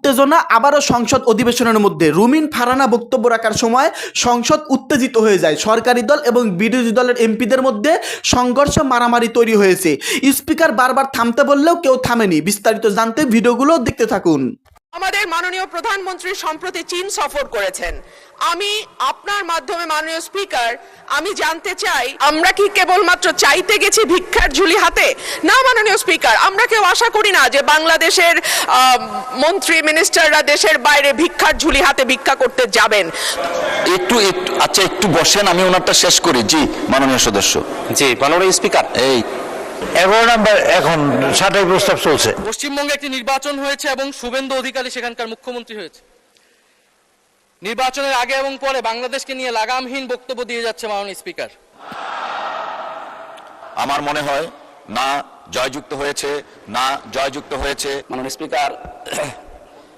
উত্তেজনা আবারও সংসদ অধিবেশনের মধ্যে। রুমিন ফারহানা বক্তব্য রাখার সময় সংসদ উত্তেজিত হয়ে যায়। সরকারি দল এবং বিরোধী দলের এমপিদের মধ্যে সংঘর্ষ, মারামারি তৈরি হয়েছে। স্পিকার বারবার থামতে বললেও কেউ থামেনি। বিস্তারিত জানতে ভিডিওগুলো দেখতে থাকুন। আমাদের মাননীয় প্রধানমন্ত্রী সম্প্রতি চীন সফর করেছেন। আমি আপনার মাধ্যমে মাননীয় স্পিকার আমি জানতে চাই, আমরা কি কেবলমাত্র চাইতে গেছি ভিক্ষার ঝুলি হাতে? না মাননীয় স্পিকার, আমরা কেউ আশা করি না যে বাংলাদেশের মন্ত্রী মিনিস্টাররা দেশের বাইরে ভিক্ষার ঝুলি হাতে ভিক্ষা করতে যাবেন। একটু আচ্ছা একটু বসেন, আমি ওনারটা শেষ করি। জি মাননীয় সদস্য। জি মাননীয় স্পিকার, এই 11 নম্বর এখন ছাঁটাই প্রস্তাব চলছে। পশ্চিমবঙ্গে একটি নির্বাচন হয়েছে এবং শুভেন্দু অধিকারী সেখানকার মুখ্যমন্ত্রী হয়েছে। নির্বাচনের আগে এবং পরে বাংলাদেশকে নিয়ে লাগামহীন বক্তব্য দিয়ে যাচ্ছে মাননীয় স্পিকার। আমার মনে হয় না জয়যুক্ত হয়েছে, না জয়যুক্ত হয়েছে। মাননীয় স্পিকার,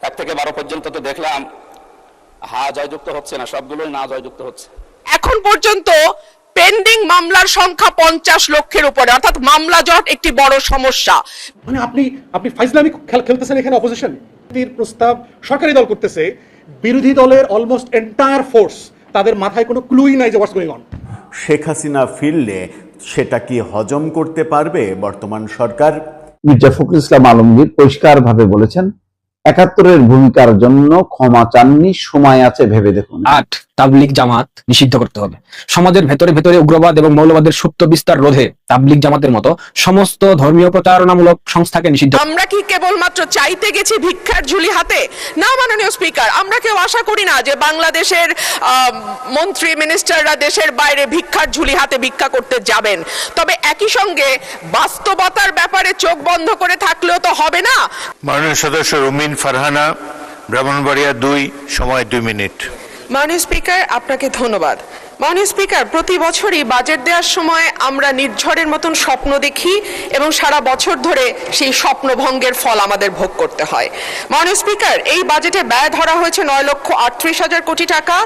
1 থেকে 12 পর্যন্ত তো দেখলাম হা জয়যুক্ত হচ্ছে না, সবগুলোই না জয়যুক্ত হচ্ছে। এখন পর্যন্ত পেন্ডিং মামলার সংখ্যা 50 লক্ষের উপরে, অর্থাৎ মামলা জট একটি বড় সমস্যা। মানে আপনি ফাইজলামি খেলতেছেন এখানে। অপোজিশন প্রস্তাব সরকারি দল করতেছে, বিরোধী দলের অলমোস্ট এন্টায়ার ফোর্স, তাদের মাথায় কোনো ক্লুই নাই যে what's going on. Sheikh Hasina ফিরলে সেটা কি হজম করতে পারবে বর্তমান সরকার? মির্জা ফখরুল ইসলাম আলমগীর পরিষ্কারভাবে বলেছেন 71-এর ভূমিকার জন্য ক্ষমা চাননি, সময় আছে ভেবে দেখুন। 8 তাবলিগ জামাত নিষিদ্ধ করতে হবে। সমাজের ভেতরে ভেতরে উগ্রবাদ এবং মৌলবাদের সুপ্ত বিস্তার রোধে তাবলিগ জামাতের মতো সমস্ত ধর্মীয় প্রচারণামূলক সংস্থাকে নিষিদ্ধ। আমরা কি কেবলমাত্র চাইতে গেছি ভিক্ষার ঝুলি হাতে? না মাননীয় স্পিকার, আমরা কেউ আশা করি না যে বাংলাদেশের মন্ত্রী মিনিস্টাররা দেশের বাইরে ভিক্ষার ঝুলি হাতে ভিক্ষা করতে যাবেন। তবে একই সঙ্গে বাস্তবতার ব্যাপারে চোখ বন্ধ করে থাকলেও তো হবে না। মাননীয় সদস্য রুমিন ফারহানা, ব্রাহ্মণবাড়িয়া 2, সময় 2 মিনিট। মাননীয় স্পিকার, আপনাকে ধন্যবাদ। মাননীয় স্পিকার, প্রতি বছরই বাজেট দেওয়ার সময় আমরা নির্ঝরের মতন স্বপ্ন দেখি এবং সারা বছর ধরে সেই স্বপ্নভঙ্গের ফল আমাদের ভোগ করতে হয়। মাননীয় স্পিকার, এই বাজেটে ব্যয় ধরা হয়েছে 9,38,000 কোটি টাকা,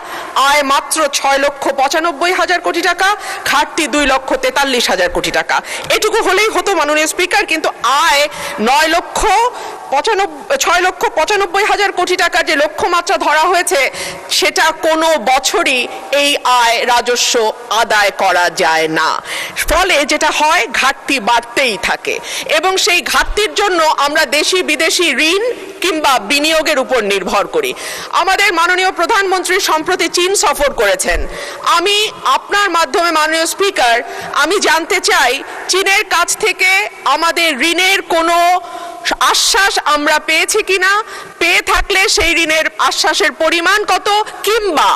আয় মাত্র 6,95,000 কোটি টাকা, ঘাটতি 2,43,000 কোটি টাকা। এটুকু হলেই হতো মাননীয় স্পিকার, কিন্তু আয় 6,95,000 কোটি টাকার যে লক্ষ্যমাত্রা ধরা হয়েছে সেটা কোনো বছরই এই আয় রাজস্ব আদায় করা যায় না। ফলে যেটা হয়, ঘাটতি বাড়তেই থাকে এবং সেই ঘাটতির জন্য আমরা দেশি বিদেশি ঋণ কিংবা বিনিয়োগের উপর নির্ভর করি। আমাদের মাননীয় প্রধানমন্ত্রী সম্প্রতি চীন সফর করেছেন। আমি আপনার মাধ্যমে মাননীয় স্পিকার আমি জানতে চাই, চীনের কাছ থেকে আমাদের ঋণের কোনো আশ্বাস আমরা পেয়েছি কিনা, পেয়ে থাকলে সেই ঋণের আশ্বাসের পরিমাণ কত, কিংবা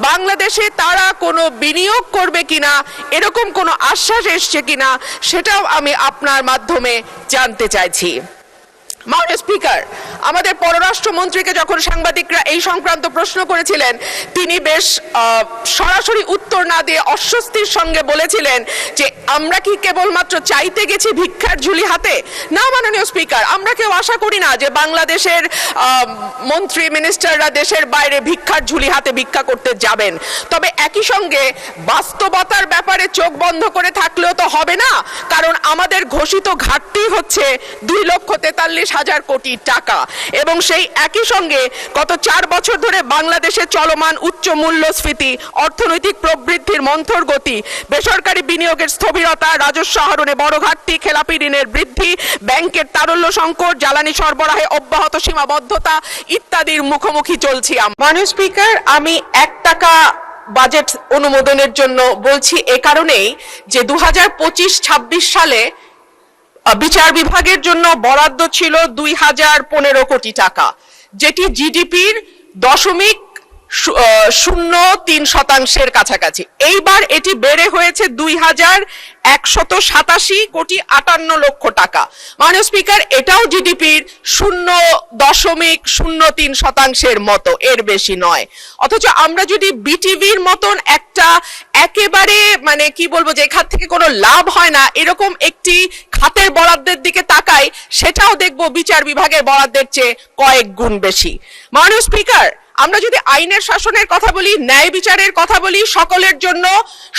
বাংলাদেশে তারা কোনো বিনিয়োগ করবে কিনা এরকম কোনো আশ্বাস এসছে কিনা সেটাও আমি আপনার মাধ্যমে জানতে চাইছি। মাননীয় স্পিকার, আমাদের পররাষ্ট্রমন্ত্রীকে যখন সাংবাদিকরা এই সংক্রান্ত প্রশ্ন করেছিলেন, তিনি বেশ সরাসরি উত্তর না দিয়ে অস্বস্তির সঙ্গে বলেছিলেন যে আমরা কি কেবলমাত্র চাইতে গেছি ভিক্ষার ঝুলি হাতে? না মাননীয় স্পিকার, আমরা কেউ আশা করি না যে বাংলাদেশের মন্ত্রী মিনিস্টাররা দেশের বাইরে ভিক্ষার ঝুলি হাতে ভিক্ষা করতে যাবেন। তবে একই সঙ্গে বাস্তবতার ব্যাপারে চোখ বন্ধ করে থাকলেও তো হবে না, কারণ আমাদের ঘোষিত ঘাটতি হচ্ছে 2,43,000 কোটি টাকা এবং সেই একই সঙ্গে গত 4 বছর ধরে বাংলাদেশে চলমান উচ্চ মূল্যস্ফীতি, অর্থনৈতিক প্রবৃদ্ধির মন্থর গতি, বেসরকারি বিনিয়োগের স্থবিরতা, রাজস্ব আহরণে বড় ঘাটতি, খেলাপি ঋণের বৃদ্ধি, ব্যাংকের তারল্য সংকট, জ্বালানি সরবরাহে অব্যাহত সীমাবদ্ধতা ইত্যাদির মুখোমুখি চলছি। মাননীয় স্পিকার, আমি 1 টাকা বাজেট অনুমোদনের জন্য বলছি এ কারণেই যে 2025-26 সালে বিচার বিভাগের জন্য বরাদ্দ ছিল 2,015 কোটি টাকা, যেটি জিডিপির 0.03% কাছাকাছি। এইবার এটি বেড়ে হয়েছে 2,187 কোটি 58 লক্ষ টাকা। মাননীয় স্পিকার, এটাও জিডিপির 0.03% মতো, এর বেশি নয়। অথচ আমরা যদি বিটিভির মতন একটা একেবারে মানে কি বলবো, যে খাত থেকে কোনো লাভ হয় না এরকম একটি খাতের বরাদ্দের দিকে তাকাই, সেটাও দেখবো বিচার বিভাগের বরাদ্দের চেয়ে কয়েক গুণ বেশি। মাননীয় স্পিকার, আমরা যদি আইনের শাসনের কথা বলি, ন্যায় বিচারের কথা বলি, সকলের জন্য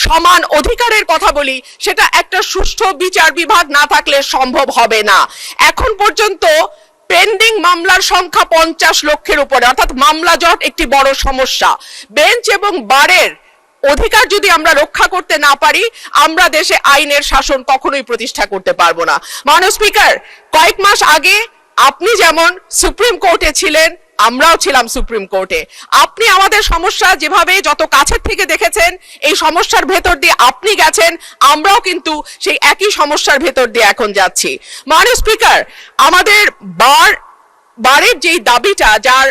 সমান অধিকারের কথা বলি, সেটা একটা সুষ্ঠু বিচার বিভাগ না থাকলে সম্ভব হবে না। এখন পর্যন্ত পেন্ডিং মামলার সংখ্যা 50 লক্ষের উপরে, অর্থাৎ মামলা জট একটি বড় সমস্যা। বেঞ্চ এবং বারের অধিকার যদি আমরা রক্ষা করতে না পারি, আমরা দেশে আইনের শাসন কখনোই প্রতিষ্ঠা করতে পারবো না। মাননীয় স্পিকার, কয়েক মাস আগে আপনি যেমন সুপ্রিম কোর্টে ছিলেন, আমরাও ছিলাম সুপ্রিম কোর্টে। আপনি আমাদের সমস্যা যেভাবে যত কাছের থেকে দেখেছেন, এই সমস্যার ভেতর দিয়ে আপনি গেছেন, আমরাও কিন্তু সেই একই সমস্যার ভেতর দিয়ে এখন যাচ্ছি। মাননীয় স্পিকার, আমাদের বারের যেই দাবিটা, যার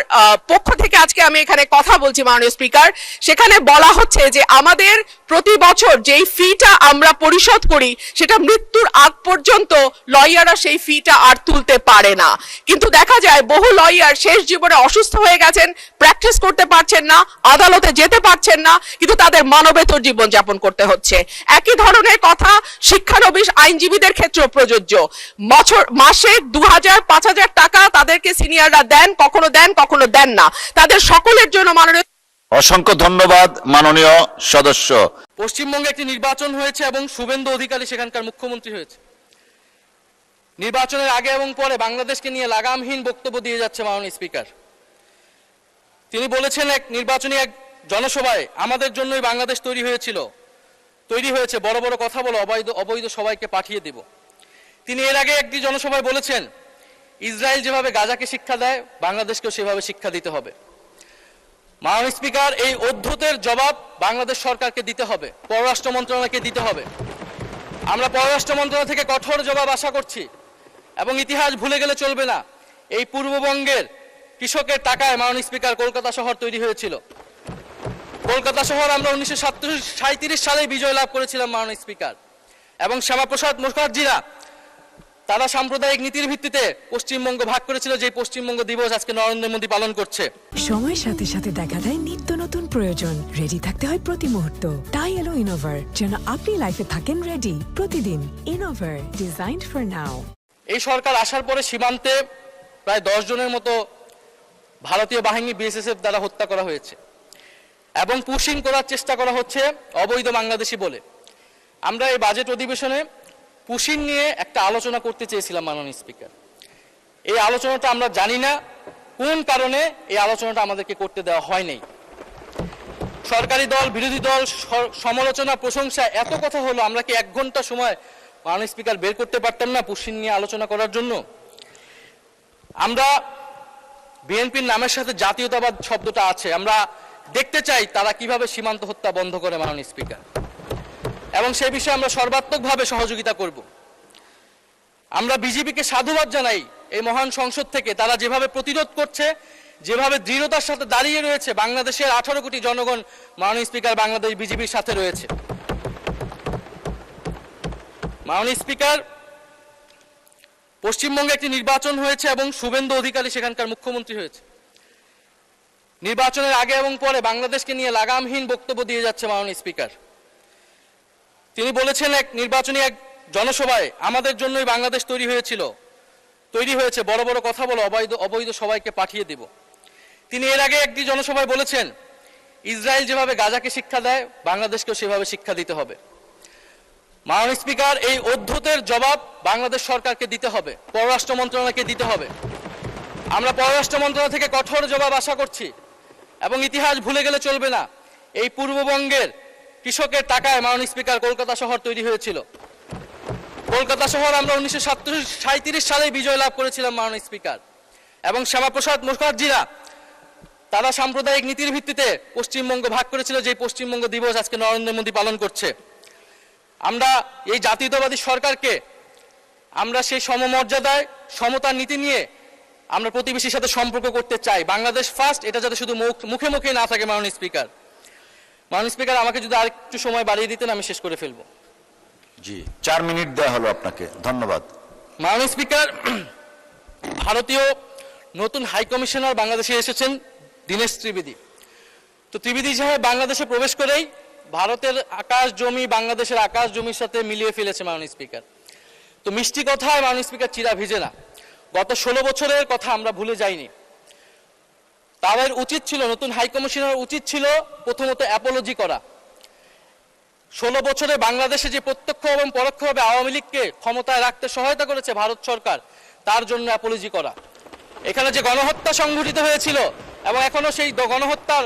পক্ষ থেকে আজকে আমি এখানে কথা বলছি মাননীয় স্পিকার, সেখানে বলা হচ্ছে যে আমাদের প্রতি বছর যেই ফিটা আমরা পরিশোধ করি, সেটা মৃত্যুর আগ পর্যন্ত লয়াররা সেই ফিটা আর তুলতে পারে না। কিন্তু দেখা যায় বহু লয়ার শেষ জীবনে অসুস্থ হয়ে গেছেন, প্র্যাকটিস করতে পারছেন না, আদালতে যেতে পারছেন না, কিন্তু তাদের মানবেতর জীবন যাপন করতে হচ্ছে। একই ধরনের কথা শিক্ষানবিশ আইনজীবীদের ক্ষেত্রেও প্রযোজ্য। মাসে 2000-5000 টাকা তাদেরকে সিনিয়ররা দেন, কখনো দেন না। তাদের সকলের জন্য মাননীয় অসংখ্য ধন্যবাদ মাননীয় সদস্য। পশ্চিমবঙ্গে একটি নির্বাচন হয়েছে এবং শুভেন্দু অধিকারী সেখানকার মুখ্যমন্ত্রী হয়েছে। নির্বাচনের আগে এবং পরে বাংলাদেশকে নিয়ে লাগামহীন বক্তব্য দিয়ে যাচ্ছে মাননীয় স্পিকার। তিনি বলেছেন নির্বাচনী এক জনসভায়, আমাদের জন্যই বাংলাদেশ তৈরি হয়েছে, বড় বড় কথা বলে অবৈধ সবাইকে পাঠিয়ে দেব। তিনি এর আগে একটি জনসভায় বলেছেন, ইসরায়েল যেভাবে গাজাকে শিক্ষা দেয়, বাংলাদেশকেও সেভাবে শিক্ষা দিতে হবে। মাননীয় স্পিকার, এই অদ্ভুতের জবাব বাংলাদেশ সরকারকে দিতে হবে, পররাষ্ট্র মন্ত্রণালয়কে দিতে হবে। আমরা পররাষ্ট্র মন্ত্রণালয় থেকে কঠোর জবাব আশা করছি এবং ইতিহাস ভুলে গেলে চলবে না। এই পূর্ববঙ্গের কৃষকের টাকায় মাননীয় স্পিকার কলকাতা শহর তৈরি হয়েছিল। কলকাতা শহর আমরা 1937 সালে বিজয় লাভ করেছিলাম মাননীয় স্পিকার, এবং শ্যামাপ্রসাদ মুখার্জিরা তারা সাম্প্রদায়িক নীতির ভিত্তিতে পশ্চিমবঙ্গ ভাগ করেছিল, যে পশ্চিমবঙ্গ দিবস আজকে নরেন্দ্র মোদী পালন করছে। সময়ের সাথে সাথে দেখা দেয় নিত্য নতুন প্রয়োজন, রেডি থাকতে হয় প্রতি মুহূর্ত। তাই এলো ইনোভার, যেন আপনি লাইফে থাকেন রেডি প্রতিদিন। Innova, designed for now. এই সরকার আসার পরে সীমান্তে প্রায় 10 জনের মতো ভারতীয় বাহিনী বিএসএফ দ্বারা হত্যা করা হয়েছে এবং পুশিং করার চেষ্টা করা হচ্ছে অবৈধ বাংলাদেশি বলে। আমরা এই বাজেট অধিবেশনে পুশিং নিয়ে একটা আলোচনা করতে চেয়েছিলাম মাননীয় স্পিকার। এই আলোচনাটা আমরা জানি না কোন কারণে এই আলোচনাটা আমাদেরকে করতে দেওয়া হয়নি। সরকারি দল, বিরোধী দল, সমালোচনা, প্রশংসা, এত কথা হলো, আমরা কি 1 ঘন্টা সময় মাননীয় স্পিকার বের করতে পারতাম না পুশিং নিয়ে আলোচনা করার জন্য? আমরা বিএনপির নামের সাথে জাতীয়তাবাদ শব্দটা আছে, আমরা দেখতে চাই তারা কিভাবে সীমান্ত হত্যা বন্ধ করে মাননীয় স্পিকার, এবং সেই বিষয়ে আমরা সর্বাত্মকভাবে সহযোগিতা করব। আমরা বিজেপিকে সাধুবাদ জানাই এই মহান সংসদ থেকে, তারা যেভাবে প্রতিরোধ করছে, যেভাবে দৃঢ়তার সাথে দাঁড়িয়ে রয়েছে। বাংলাদেশের 18 কোটি জনগণ মাননীয় স্পিকার বাংলাদেশ বিজেপির সাথে রয়েছে। মাননীয় স্পিকার, পশ্চিমবঙ্গে একটি নির্বাচন হয়েছে এবং শুভেন্দু অধিকারী সেখানকার মুখ্যমন্ত্রী হয়েছে। নির্বাচনের আগে এবং পরে বাংলাদেশকে নিয়ে লাগামহীন বক্তব্য দিয়ে যাচ্ছে মাননীয় স্পিকার। তিনি বলেছেন নির্বাচনী এক জনসভায়, আমাদের জন্যই বাংলাদেশ তৈরি হয়েছে, বড় বড় কথা বলে অবৈধ সবাইকে পাঠিয়ে দেব। তিনি এর আগে একটি জনসভায় বলেছেন, ইসরায়েল যেভাবে গাজাকে শিক্ষা দেয়, বাংলাদেশকেও সেভাবে শিক্ষা দিতে হবে। মাননীয় স্পিকার, এই অদ্ভুতের জবাব বাংলাদেশ সরকারকে দিতে হবে, পররাষ্ট্র মন্ত্রণালয়কে দিতে হবে। আমরা পররাষ্ট্র মন্ত্রণালয় থেকে কঠোর জবাব আশা করছি এবং ইতিহাস ভুলে গেলে চলবে না। এই পূর্ববঙ্গের কৃষকের টাকায় মাননীয় স্পিকার কলকাতা শহর তৈরি হয়েছিল। কলকাতা শহর আমরা 1937 সালে বিজয় লাভ করেছিলাম মাননীয় স্পিকার, এবং শ্যামাপ্রসাদ মুখার্জিরা তারা সাম্প্রদায়িক নীতির ভিত্তিতে পশ্চিমবঙ্গ ভাগ করেছিল, যে পশ্চিমবঙ্গ দিবস আজকে নরেন্দ্র মোদী পালন করছে। আমরা এই জাতীয়তাবাদী সরকারকে, আমরা সেই সমমর্যাদায় সমতার নীতি নিয়ে আমরা প্রতিবেশীর সাথে সম্পর্ক করতে চাই। বাংলাদেশ ফার্স্ট, এটা যাতে শুধু মুখে মুখে না থাকে মাননীয় স্পিকার। মাননীয় স্পিকার, আমাকে যদি আরেকটু সময় বাড়িয়ে দিতেন আমি শেষ করে ফেলবো। জি, 4 মিনিট দেওয়া হলো আপনাকে, ধন্যবাদ। মাননীয় স্পিকার, ভারতীয় নতুন হাই কমিশনার বাংলাদেশে এসেছেন দীনেশ ত্রিবেদী। তো ত্রিবেদী সাহেব বাংলাদেশে প্রবেশ করেই ভারতের আকাশ জমি বাংলাদেশের আকাশ জমির সাথে মিলিয়ে ফেলেছে মাননীয় স্পিকার। তো মিষ্টি কথায় মাননীয় স্পিকার চিরা ভিজে না। গত 16 বছরের কথা আমরা ভুলে যাইনি। তাদের উচিত ছিল, নতুন হাই কমিশনার উচিত ছিল প্রথমত অ্যাপোলজি করা। 16 বছরে বাংলাদেশে যে প্রত্যক্ষ এবং পরোক্ষভাবে আওয়ামী লীগকে ক্ষমতায় রাখতে সহায়তা করেছে ভারত সরকার, তার জন্য অ্যাপোলজি করা। এখানে যে গণহত্যা সংঘটিত হয়েছিল এবং এখনো সেই গণহত্যার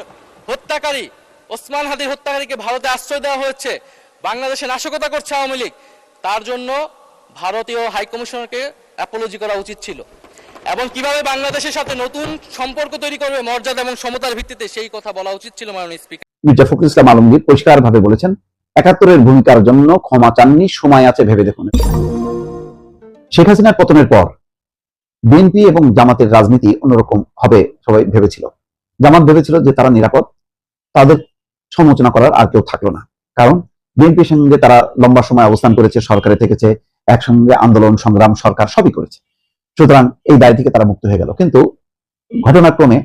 হত্যাকারী ওসমান হাদির হত্যাকারীকে ভারতে আশ্রয় দেওয়া হয়েছে, বাংলাদেশে নাশকতা করছে আওয়ামী লীগ, তার জন্য ভারতীয় হাইকমিশনারকে অ্যাপোলজি করা উচিত ছিল এবং কিভাবে বাংলাদেশের সাথে নতুন সম্পর্ক তৈরি করবে মর্যাদা এবং সমতার ভিত্তিতে সেই কথা বলা উচিত ছিল মাননীয় স্পিকার। মির্জা ফখরুল ইসলাম আলমগীর পরিষ্কারভাবে বলেছেন ৭১-এর ভূমিকার জন্য ক্ষমা চাননি, সময় আছে ভেবে দেখুন। শেখ হাসিনার পতনের পর বিএনপি এবং জামাতের রাজনীতি অন্যরকম হবে সবাই ভেবেছিল। জামাত ভেবেছিল যে তারা নিরাপদ, তাদের সমালোচনা করার আর কেউ থাকলো না, কারণ বিএনপির সঙ্গে তারা লম্বা সময় অবস্থান করেছে, সরকারে থেকেছে, একসঙ্গে আন্দোলন সংগ্রাম সরকার সবই করেছে, সুতরাং এই দায় থেকে তারা মুক্ত হয়ে গেল। কিন্তু ঘটনাক্রমে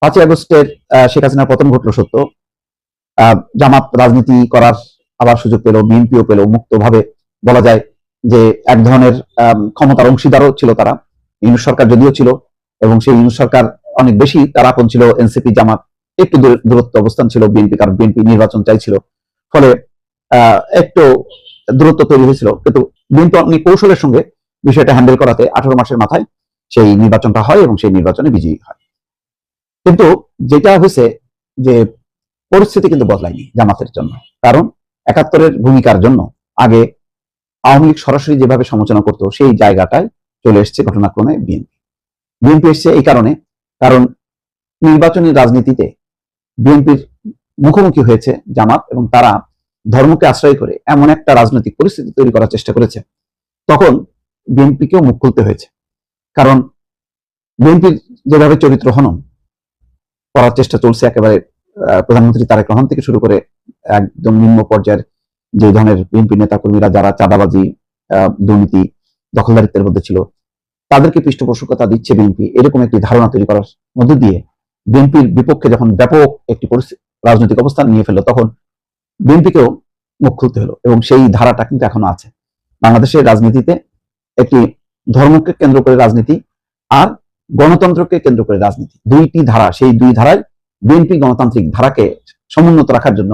৫ই আগস্টের শেখ হাসিনার পতন ঘটল সত্য, জামাত রাজনীতি করার আবার সুযোগ পেল, বিএনপিও পেল, মুক্তভাবে বলা যায় যে এক ধরনের ক্ষমতার অংশীদারও ছিল তারা। ইউনূস সরকার যদিও ছিল এবং সেই ইউনূস সরকার অনেক বেশি তারা আপন ছিল, এনসিপি জামাত একটু দূরত্ব অবস্থান ছিল বিএনপি, কারণ বিএনপি নির্বাচন চাইছিল, ফলে একটু দূরত্ব তৈরি হয়েছিল। কিন্তু বিএনপি অনেক কৌশলের সঙ্গে বিষয়টা হ্যান্ডেল করাতে 18 মাসের মাথায় সেই নির্বাচনটা হয় এবং সেই নির্বাচনে বিজয়ী হয়। কিন্তু যেটা হয়েছে যে পরিস্থিতি কিন্তু বদলায়নি জামাতের জন্য, কারণ ৭১-এর ভূমিকার জন্য আগে আওয়ামী লীগ সরাসরি যেভাবে সমালোচনা করতো সেই জায়গাটায় চলে এসছে ঘটনাক্রমে বিএনপি এসছে এই কারণে, কারণ নির্বাচনী রাজনীতিতে বিএনপির মুখোমুখি হয়েছে জামাত এবং তারা ধর্মকে আশ্রয় করে এমন একটা রাজনৈতিক পরিস্থিতি তৈরি করার চেষ্টা করেছে, তখন বিএনপিকেও মুখ খুলতে হয়েছে। কারণ বিএনপির যেভাবে চরিত্র হনন করার চেষ্টা চলছে, একেবারে প্রধানমন্ত্রী তারেক রহমান থেকে শুরু করে একদম নিম্ন পর্যায়ের যে ধরনের বিএনপি নেতাকর্মীরা যারা চাঁদাবাজি, দুর্নীতি, দখলদারিত্বের মধ্যে ছিল, তাদেরকে পৃষ্ঠপোষকতা দিচ্ছে বিএনপি, এরকম একটি ধারণা তৈরি করার মধ্য দিয়ে বিএনপির বিপক্ষে যখন ব্যাপক একটি রাজনৈতিক অবস্থান নিয়ে ফেললো, তখন বিএনপিকেও মুখ খুলতে হলো এবং সেই ধারাটা কিন্তু এখনো আছে বাংলাদেশের রাজনীতিতে। একটি ধর্মকে কেন্দ্র করে রাজনীতি আর গণতন্ত্রকে কেন্দ্র করে রাজনীতি, দুইটি ধারা, সেই দুই ধারায় বিএনপি গণতান্ত্রিক ধারাকে সমুন্নত রাখার জন্য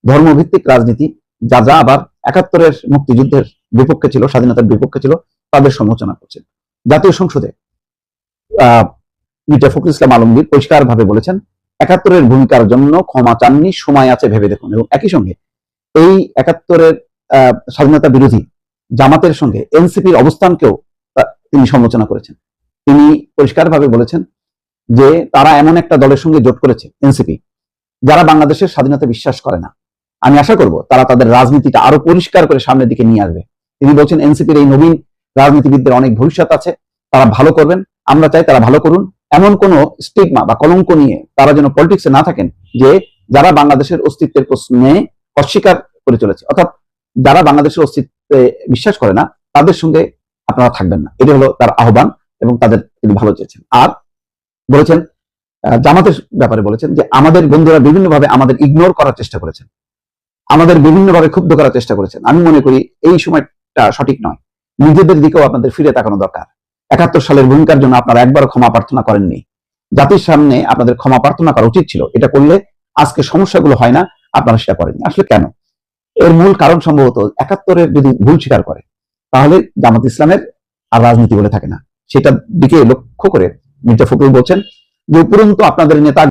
ধর্মভিত্তিক রাজনীতি, যা যা আবার ৭১-এর মুক্তিযুদ্ধের বিপক্ষে ছিল, স্বাধীনতার বিপক্ষে ছিল, তাদের সমালোচনা করছে। জাতীয় সংসদে মির্জা ফখরুল ইসলাম আলমগীর পরিষ্কারভাবে বলেছেন ৭১-এর ভূমিকার জন্য ক্ষমা চাননি, সময় আছে ভেবে দেখুন। এবং একই সঙ্গে এই ৭১-এর স্বাধীনতা বিরোধী জামাতের সঙ্গে এনসিপির অবস্থানকেও তিনি সমালোচনা করেছেন। তিনি পরিষ্কারভাবে বলেছেন যে তারা এমন একটা দলের সঙ্গে জোট করেছে এনসিপি, যারা বাংলাদেশের স্বাধীনতা বিশ্বাস করে না। আমি আশা করব তারা তাদের রাজনীতিটা আরো পরিষ্কার করে সামনের দিকে নিয়ে আসবে। তিনি বলছেন এনসিপির এই নবীন রাজনীতিবিদদের অনেক ভবিষ্যৎ আছে, তারা ভালো করবেন, আমরা চাই তারা ভালো করুন। এমন কোন স্টিগমা বা কলঙ্ক নিয়ে তারা যেন পলিটিক্সে না থাকেন যে যারা বাংলাদেশের অস্তিত্বের প্রশ্নে অস্বীকার করে চলেছে, অর্থাৎ যারা বাংলাদেশের অস্তিত্বে বিশ্বাস করে না তাদের সঙ্গে আপনারা থাকবেন না। এটা হলো তার আহ্বান এবং তাদের তিনি ভালো চেয়েছেন। আর বলেছেন জামাতের ব্যাপারে বলেছেন যে আমাদের বন্ধুরা বিভিন্নভাবে আমাদের ইগনোর করার চেষ্টা করেছেন, আমাদের বিভিন্নভাবে ক্ষুব্ধ করার চেষ্টা করেছেন। আমি মনে করি এই সময়টা সঠিক নয়, নিজেদের দিকেও আপনাদের ফিরে তাকানো দরকার। ৭১ সালের ভূমিকার জন্য আপনারা একবারও ক্ষমা প্রার্থনা করেননি, জাতির সামনে আপনাদের ক্ষমা প্রার্থনা করা উচিত ছিল। এটা করলে আজকে সমস্যাগুলো হয় না, আপনারা সেটা করেননি। আসলে কেন? এর মূল কারণ সম্ভবত ৭১-এর যদি ভুল স্বীকার করে তাহলে জামাত ইসলামের আর রাজনীতি বলে থাকে না। সেটার দিকে লক্ষ্য করে মির্জা ফখরুল বলছেন যে উপরন্তু আপনাদের নেতা